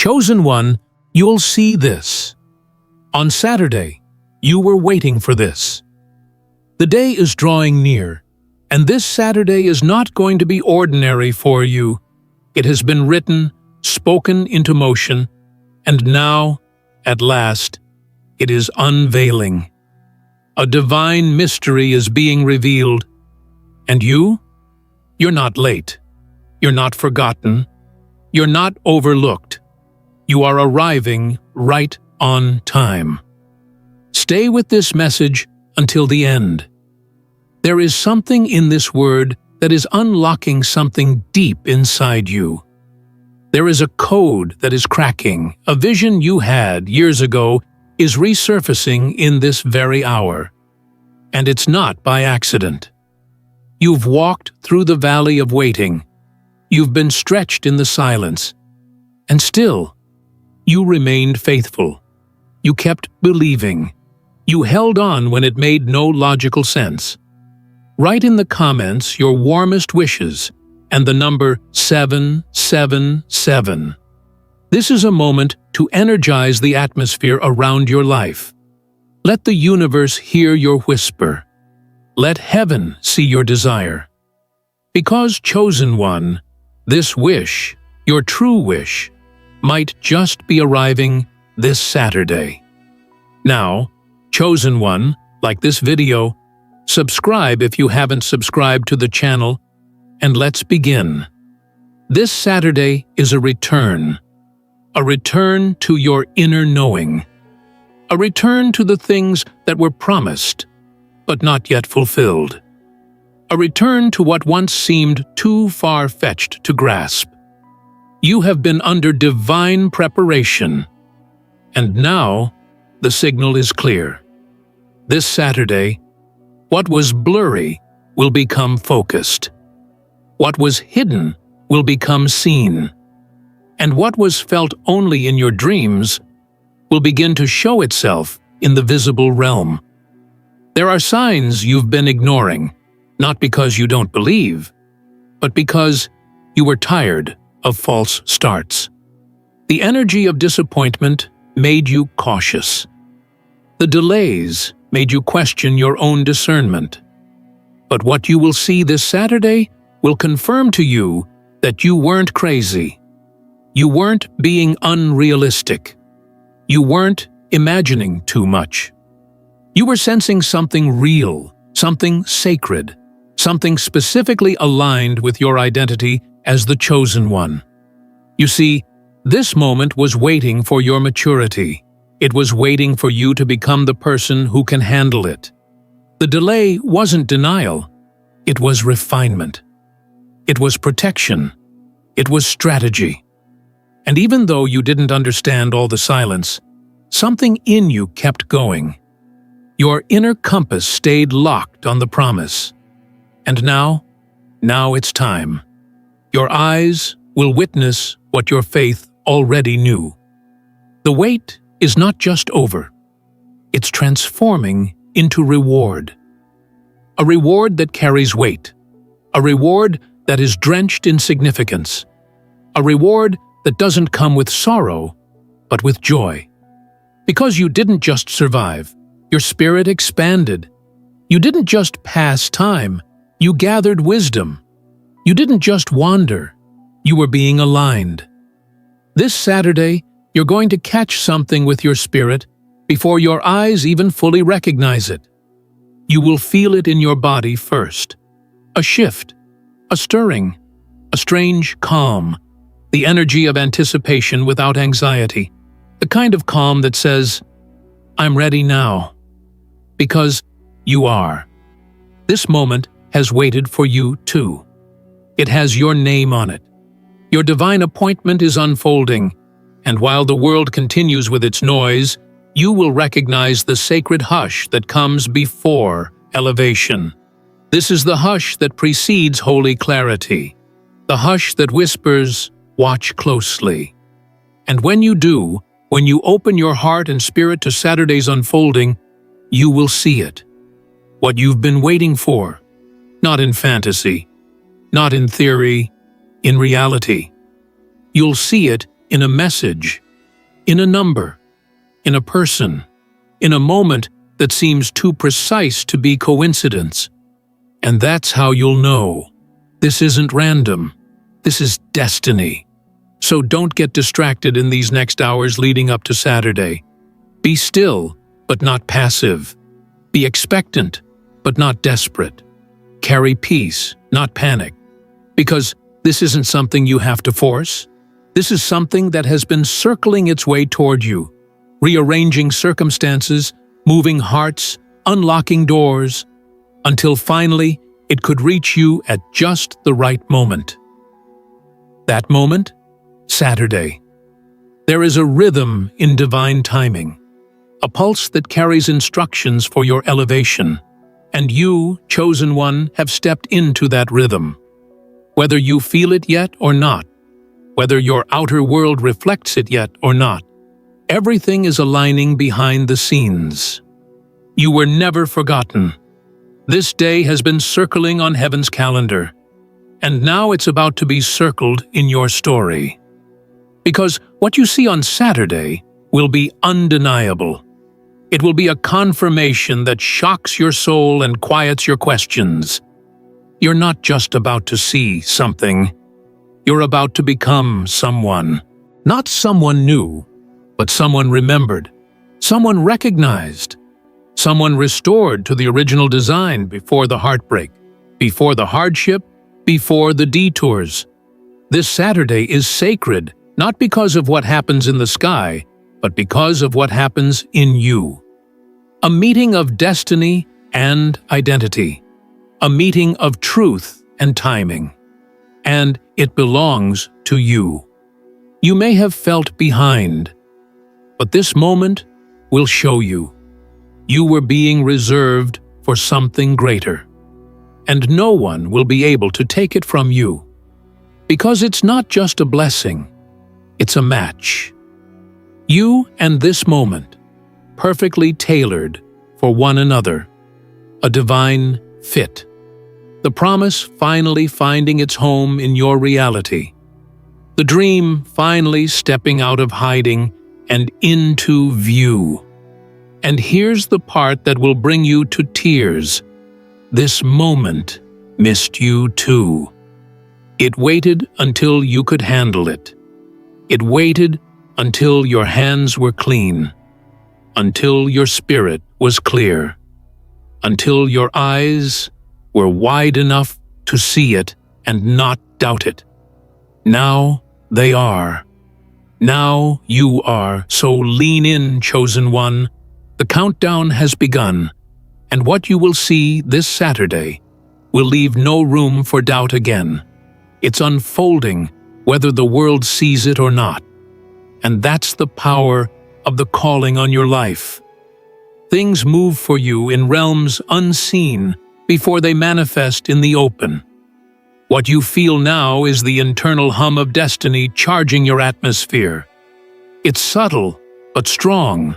Chosen one, you'll see this. On Saturday, you were waiting for this. The day is drawing near, and this Saturday is not going to be ordinary for you. It has been written, spoken into motion, and now, at last, it is unveiling. A divine mystery is being revealed. And you're not late. You're not forgotten. You're not overlooked. You are arriving right on time. Stay with this message until the end. There is something in this word that is unlocking something deep inside you. There is a code that is cracking. A vision you had years ago is resurfacing in this very hour. And it's not by accident. You've walked through the valley of waiting. You've been stretched in the silence. And still, you remained faithful. You kept believing. You held on when it made no logical sense. Write in the comments your warmest wishes and the number 777. This is a moment to energize the atmosphere around your life. Let the universe hear your whisper. Let heaven see your desire. Because, chosen one, this wish, your true wish, might just be arriving this Saturday. Now, chosen one, like this video, subscribe if you haven't subscribed to the channel, and let's begin. This Saturday is a return to your inner knowing, a return to the things that were promised, but not yet fulfilled, a return to what once seemed too far-fetched to grasp. You have been under divine preparation, and now the signal is clear. This Saturday, what was blurry will become focused. What was hidden will become seen. And what was felt only in your dreams will begin to show itself in the visible realm. There are signs you've been ignoring, not because you don't believe, but because you were tired of false starts. The energy of disappointment made you cautious. The delays made you question your own discernment. But what you will see this Saturday will confirm to you that you weren't crazy. You weren't being unrealistic. You weren't imagining too much. You were sensing something real, something sacred, something specifically aligned with your identity as the chosen one. You see, this moment was waiting for your maturity. It was waiting for you to become the person who can handle it. The delay wasn't denial. It was refinement. It was protection. It was strategy. And even though you didn't understand all the silence, something in you kept going. Your inner compass stayed locked on the promise. And now it's time. Your eyes will witness what your faith already knew. The wait is not just over. It's transforming into reward. A reward that carries weight. A reward that is drenched in significance. A reward that doesn't come with sorrow, but with joy. Because you didn't just survive, your spirit expanded. You didn't just pass time, you gathered wisdom. You didn't just wander, you were being aligned. This Saturday, you're going to catch something with your spirit before your eyes even fully recognize it. You will feel it in your body first. A shift, a stirring, a strange calm, the energy of anticipation without anxiety, the kind of calm that says, "I'm ready now." Because you are. This moment has waited for you too. It has your name on it. Your divine appointment is unfolding, and while the world continues with its noise, you will recognize the sacred hush that comes before elevation. This is the hush that precedes holy clarity, the hush that whispers, "Watch closely." And when you do, when you open your heart and spirit to Saturday's unfolding, you will see it. What you've been waiting for, not in fantasy, not in theory, in reality. You'll see it in a message, in a number, in a person, in a moment that seems too precise to be coincidence. And that's how you'll know. This isn't random. This is destiny. So don't get distracted in these next hours leading up to Saturday. Be still, but not passive. Be expectant, but not desperate. Carry peace, not panic. Because this isn't something you have to force. This is something that has been circling its way toward you, rearranging circumstances, moving hearts, unlocking doors, until finally it could reach you at just the right moment. That moment? Saturday. There is a rhythm in divine timing, a pulse that carries instructions for your elevation, and you, chosen one, have stepped into that rhythm. Whether you feel it yet or not, whether your outer world reflects it yet or not, everything is aligning behind the scenes. You were never forgotten. This day has been circling on heaven's calendar, and now it's about to be circled in your story. Because what you see on Saturday will be undeniable. It will be a confirmation that shocks your soul and quiets your questions. You're not just about to see something. You're about to become someone. Not someone new, but someone remembered, someone recognized, someone restored to the original design before the heartbreak, before the hardship, before the detours. This Saturday is sacred, not because of what happens in the sky, but because of what happens in you. A meeting of destiny and identity. A meeting of truth and timing. And it belongs to you. You may have felt behind, but this moment will show you. You were being reserved for something greater, and no one will be able to take it from you. Because it's not just a blessing, it's a match. You and this moment, perfectly tailored for one another, a divine fit. The promise finally finding its home in your reality. The dream finally stepping out of hiding and into view. And here's the part that will bring you to tears. This moment missed you too. It waited until you could handle it. It waited until your hands were clean, until your spirit was clear, until your eyes were wide enough to see it and not doubt it. Now they are. Now you are. So lean in, chosen one. The countdown has begun, and what you will see this Saturday will leave no room for doubt again. It's unfolding whether the world sees it or not. And that's the power of the calling on your life. Things move for you in realms unseen before they manifest in the open. What you feel now is the internal hum of destiny charging your atmosphere. It's subtle, but strong.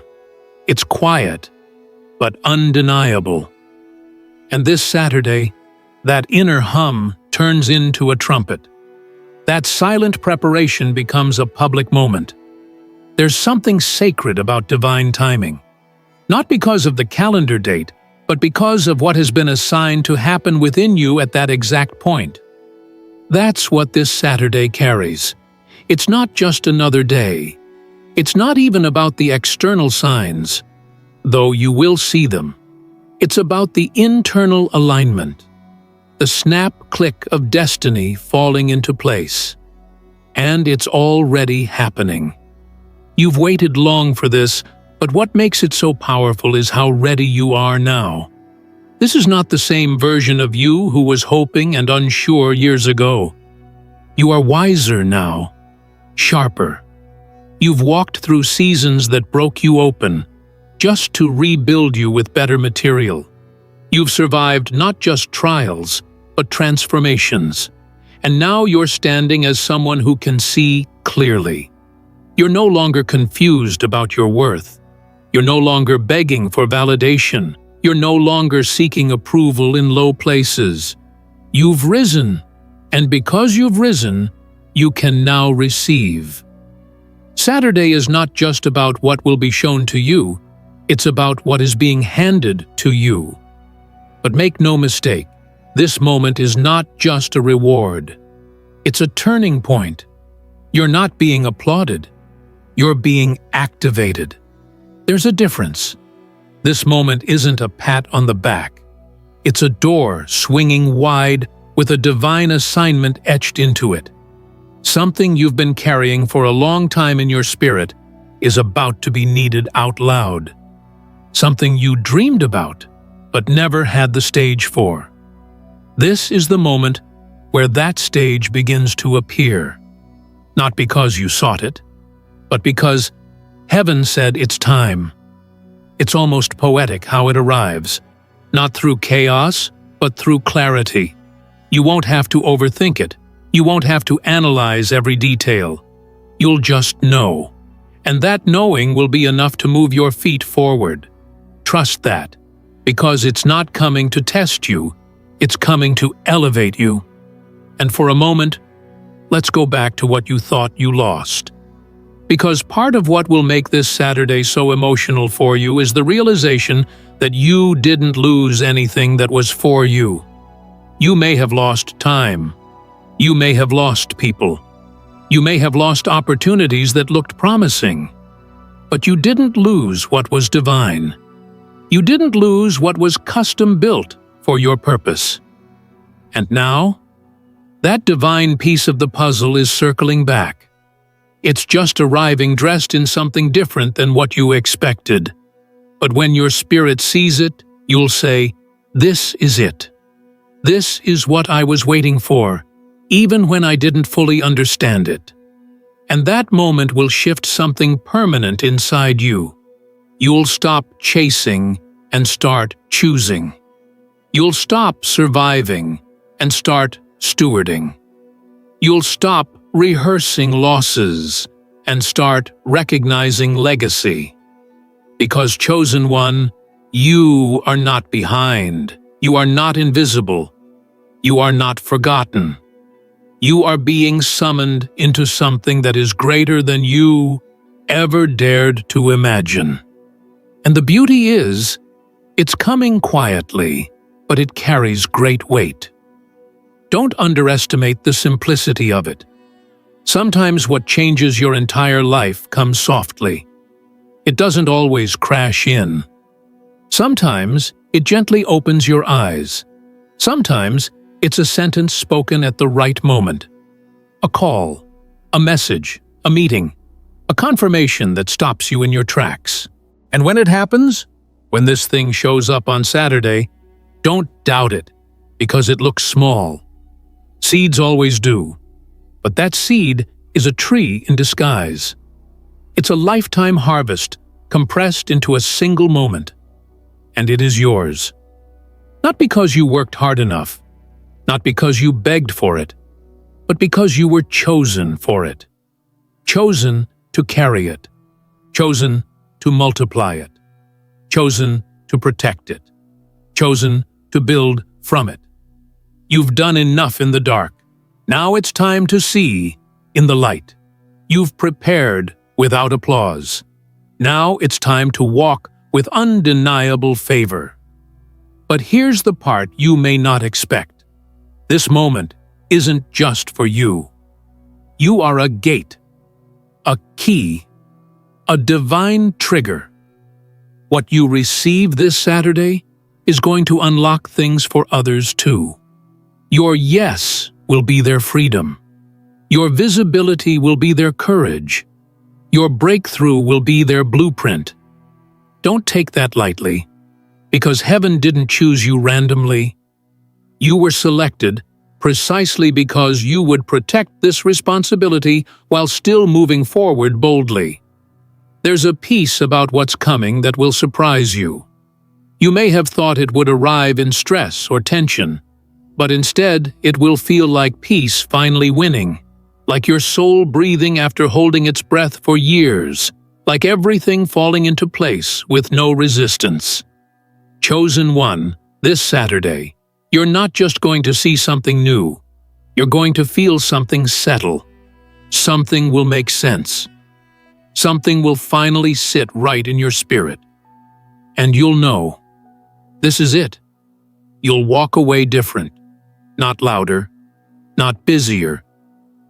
It's quiet, but undeniable. And this Saturday, that inner hum turns into a trumpet. That silent preparation becomes a public moment. There's something sacred about divine timing. Not because of the calendar date, but because of what has been assigned to happen within you at that exact point. That's what this Saturday carries. It's not just another day. It's not even about the external signs, though you will see them. It's about the internal alignment, the snap-click of destiny falling into place. And it's already happening. You've waited long for this, but what makes it so powerful is how ready you are now. This is not the same version of you who was hoping and unsure years ago. You are wiser now, sharper. You've walked through seasons that broke you open, just to rebuild you with better material. You've survived not just trials, but transformations. And now you're standing as someone who can see clearly. You're no longer confused about your worth. You're no longer begging for validation. You're no longer seeking approval in low places. You've risen, and because you've risen, you can now receive. Saturday is not just about what will be shown to you, it's about what is being handed to you. But make no mistake, this moment is not just a reward. It's a turning point. You're not being applauded. You're being activated. There's a difference. This moment isn't a pat on the back. It's a door swinging wide with a divine assignment etched into it. Something you've been carrying for a long time in your spirit is about to be needed out loud. Something you dreamed about, but never had the stage for. This is the moment where that stage begins to appear. Not because you sought it, but because heaven said it's time. It's almost poetic how it arrives, not through chaos, but through clarity. You won't have to overthink it. You won't have to analyze every detail. You'll just know. And that knowing will be enough to move your feet forward. Trust that, because it's not coming to test you, it's coming to elevate you. And for a moment, let's go back to what you thought you lost. Because part of what will make this Saturday so emotional for you is the realization that you didn't lose anything that was for you. You may have lost time. You may have lost people. You may have lost opportunities that looked promising. But you didn't lose what was divine. You didn't lose what was custom-built for your purpose. And now, that divine piece of the puzzle is circling back. It's just arriving dressed in something different than what you expected. But when your spirit sees it, you'll say, "This is it. This is what I was waiting for, even when I didn't fully understand it." And that moment will shift something permanent inside you. You'll stop chasing and start choosing. You'll stop surviving and start stewarding. You'll stop rehearsing losses and start recognizing legacy. Because, chosen one, you are not behind. You are not invisible. You are not forgotten. You are being summoned into something that is greater than you ever dared to imagine. And the beauty is, it's coming quietly, but it carries great weight. Don't underestimate the simplicity of it. Sometimes what changes your entire life comes softly. It doesn't always crash in. Sometimes it gently opens your eyes. Sometimes it's a sentence spoken at the right moment. A call, a message, a meeting, a confirmation that stops you in your tracks. And when it happens, when this thing shows up on Saturday, don't doubt it, because it looks small. Seeds always do. But that seed is a tree in disguise. It's a lifetime harvest compressed into a single moment. And it is yours. Not because you worked hard enough, not because you begged for it, but because you were chosen for it. Chosen to carry it. Chosen to multiply it. Chosen to protect it. Chosen to build from it. You've done enough in the dark. Now it's time to see in the light. You've prepared without applause. Now it's time to walk with undeniable favor. But here's the part you may not expect. This moment isn't just for you. You are a gate, a key, a divine trigger. What you receive this Saturday is going to unlock things for others too. Your yes will be their freedom. Your visibility will be their courage. Your breakthrough will be their blueprint. Don't take that lightly, because heaven didn't choose you randomly. You were selected precisely because you would protect this responsibility while still moving forward boldly. There's a piece about what's coming that will surprise you. You may have thought it would arrive in stress or tension, but instead it will feel like peace finally winning, like your soul breathing after holding its breath for years, like everything falling into place with no resistance. Chosen one, this Saturday, you're not just going to see something new. You're going to feel something settle. Something will make sense. Something will finally sit right in your spirit. And you'll know, this is it. You'll walk away different, not louder, not busier,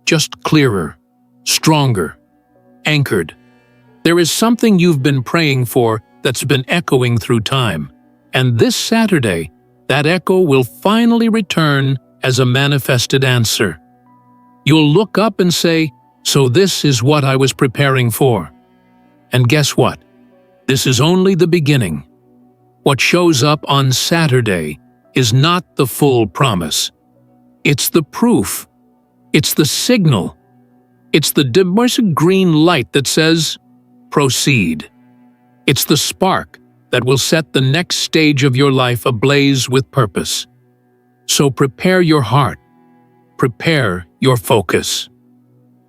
just clearer, stronger, anchored. There is something you've been praying for that's been echoing through time, and this Saturday, that echo will finally return as a manifested answer. You'll look up and say, "So this is what I was preparing for." And guess what? This is only the beginning. What shows up on Saturday is not the full promise. It's the proof. It's the signal. It's the dimmersed green light that says, "Proceed." It's the spark that will set the next stage of your life ablaze with purpose. So prepare your heart. Prepare your focus.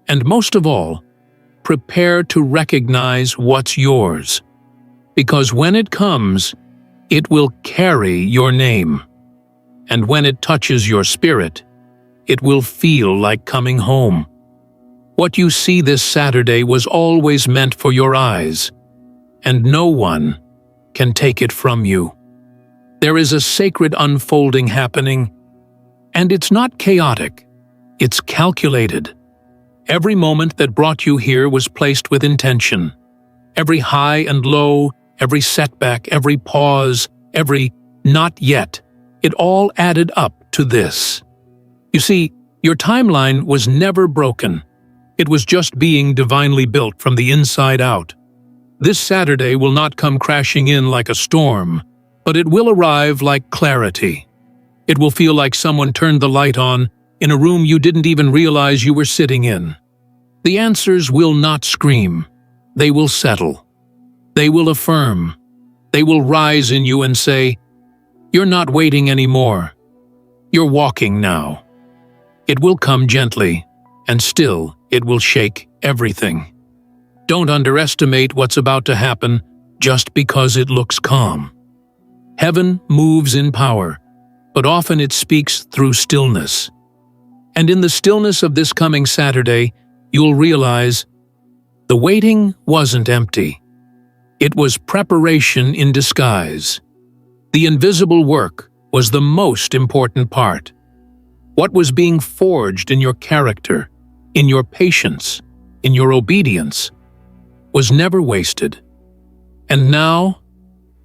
And most of all, prepare to recognize what's yours. Because when it comes, it will carry your name. And when it touches your spirit, it will feel like coming home. What you see this Saturday was always meant for your eyes, and no one can take it from you. There is a sacred unfolding happening, and it's not chaotic, it's calculated. Every moment that brought you here was placed with intention. Every high and low, every setback, every pause, every not yet, it all added up to this. You see, your timeline was never broken. It was just being divinely built from the inside out. This Saturday will not come crashing in like a storm, but it will arrive like clarity. It will feel like someone turned the light on in a room you didn't even realize you were sitting in. The answers will not scream. They will settle. They will affirm. They will rise in you and say, "You're not waiting anymore. You're walking now." It will come gently, and still it will shake everything. Don't underestimate what's about to happen just because it looks calm. Heaven moves in power, but often it speaks through stillness. And in the stillness of this coming Saturday, you'll realize the waiting wasn't empty. It was preparation in disguise. The invisible work was the most important part. What was being forged in your character, in your patience, in your obedience, was never wasted. And now,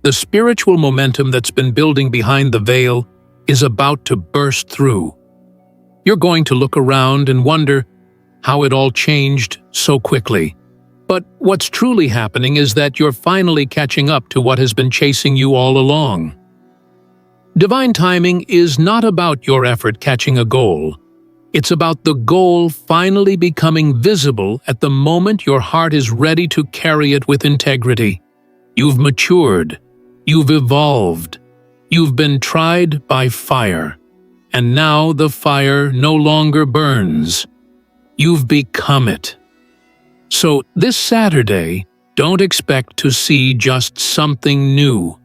the spiritual momentum that's been building behind the veil is about to burst through. You're going to look around and wonder how it all changed so quickly. But what's truly happening is that you're finally catching up to what has been chasing you all along. Divine timing is not about your effort catching a goal. It's about the goal finally becoming visible at the moment your heart is ready to carry it with integrity. You've matured. You've evolved. You've been tried by fire. And now the fire no longer burns. You've become it. So this Saturday, don't expect to see just something new.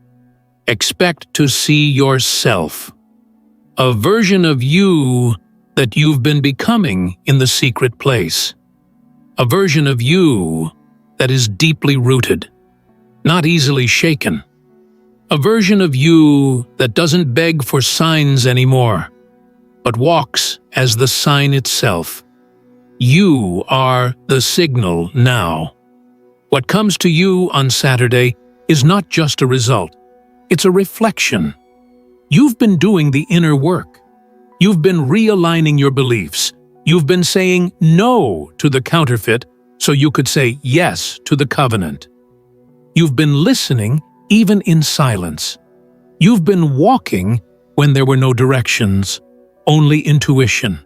Expect to see yourself. A version of you that you've been becoming in the secret place. A version of you that is deeply rooted, not easily shaken. A version of you that doesn't beg for signs anymore, but walks as the sign itself. You are the signal now. What comes to you on Saturday is not just a result, it's a reflection. You've been doing the inner work. You've been realigning your beliefs. You've been saying no to the counterfeit so you could say yes to the covenant. You've been listening even in silence. You've been walking when there were no directions, only intuition.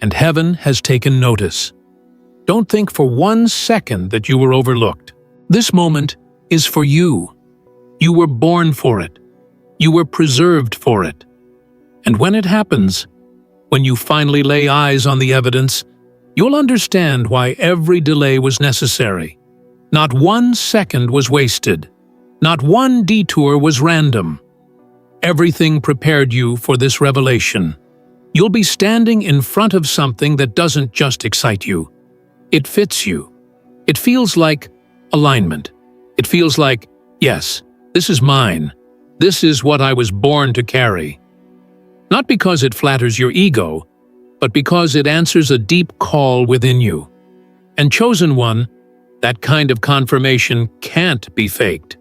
And heaven has taken notice. Don't think for 1 second that you were overlooked. This moment is for you. You were born for it. You were preserved for it. And when it happens, when you finally lay eyes on the evidence, you'll understand why every delay was necessary. Not 1 second was wasted. Not one detour was random. Everything prepared you for this revelation. You'll be standing in front of something that doesn't just excite you. It fits you. It feels like alignment. It feels like, yes, this is mine. This is what I was born to carry. Not because it flatters your ego, but because it answers a deep call within you. And chosen one, that kind of confirmation can't be faked.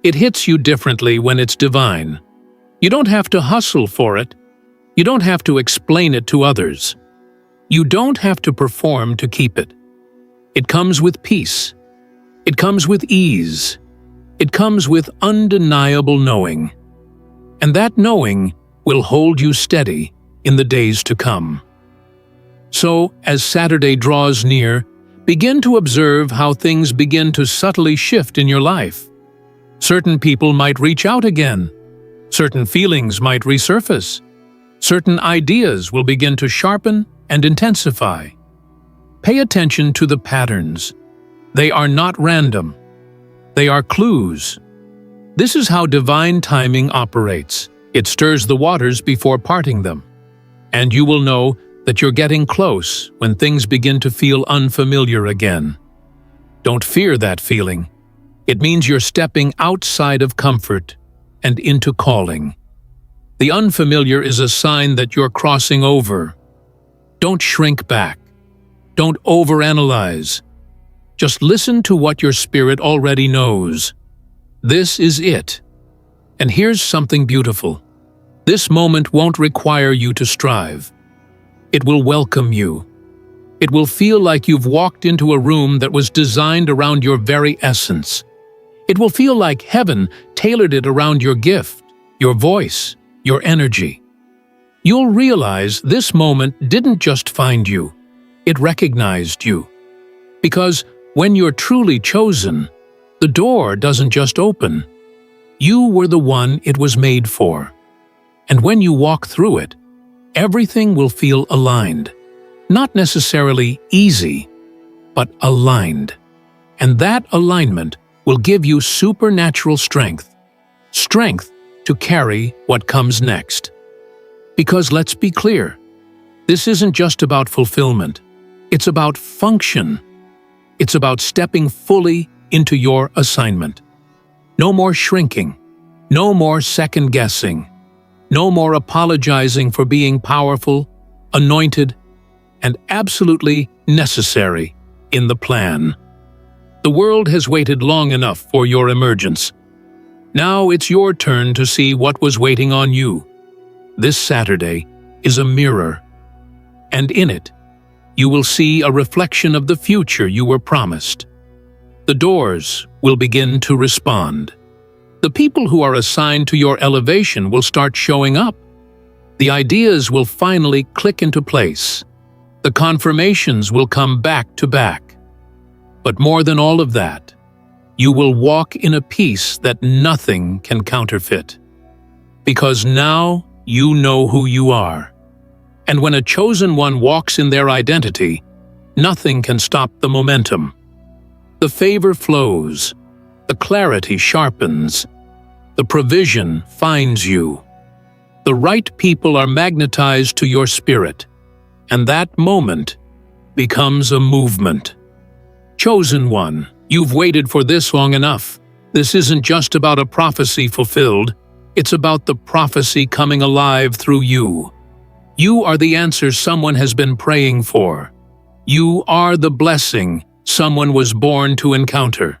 It hits you differently when it's divine. You don't have to hustle for it. You don't have to explain it to others. You don't have to perform to keep it. It comes with peace. It comes with ease. It comes with undeniable knowing. And that knowing will hold you steady in the days to come. So, as Saturday draws near, begin to observe how things begin to subtly shift in your life. Certain people might reach out again. Certain feelings might resurface. Certain ideas will begin to sharpen and intensify. Pay attention to the patterns. They are not random. They are clues. This is how divine timing operates. It stirs the waters before parting them. And you will know that you're getting close when things begin to feel unfamiliar again. Don't fear that feeling. It means you're stepping outside of comfort and into calling. The unfamiliar is a sign that you're crossing over. Don't shrink back. Don't overanalyze. Just listen to what your spirit already knows. This is it. And here's something beautiful. This moment won't require you to strive. It will welcome you. It will feel like you've walked into a room that was designed around your very essence. It will feel like heaven tailored it around your gift, your voice, your energy. You'll realize this moment didn't just find you, it recognized you. Because when you're truly chosen, the door doesn't just open. You were the one it was made for. And when you walk through it, everything will feel aligned. Not necessarily easy, but aligned. And that alignment will give you supernatural strength. Strength to carry what comes next. Because let's be clear, this isn't just about fulfillment. It's about function. It's about stepping fully into your assignment. No more shrinking. No more second-guessing. No more apologizing for being powerful, anointed, and absolutely necessary in the plan. The world has waited long enough for your emergence. Now it's your turn to see what was waiting on you. This Saturday is a mirror, and in it, you will see a reflection of the future you were promised. The doors will begin to respond. The people who are assigned to your elevation will start showing up. The ideas will finally click into place. The confirmations will come back to back. But more than all of that, you will walk in a peace that nothing can counterfeit. Because now you know who you are. And when a chosen one walks in their identity, nothing can stop the momentum. The favor flows. The clarity sharpens. The provision finds you. The right people are magnetized to your spirit, and that moment becomes a movement. Chosen one, you've waited for this long enough. This isn't just about a prophecy fulfilled. It's about the prophecy coming alive through you. You are the answer someone has been praying for. You are the blessing someone was born to encounter.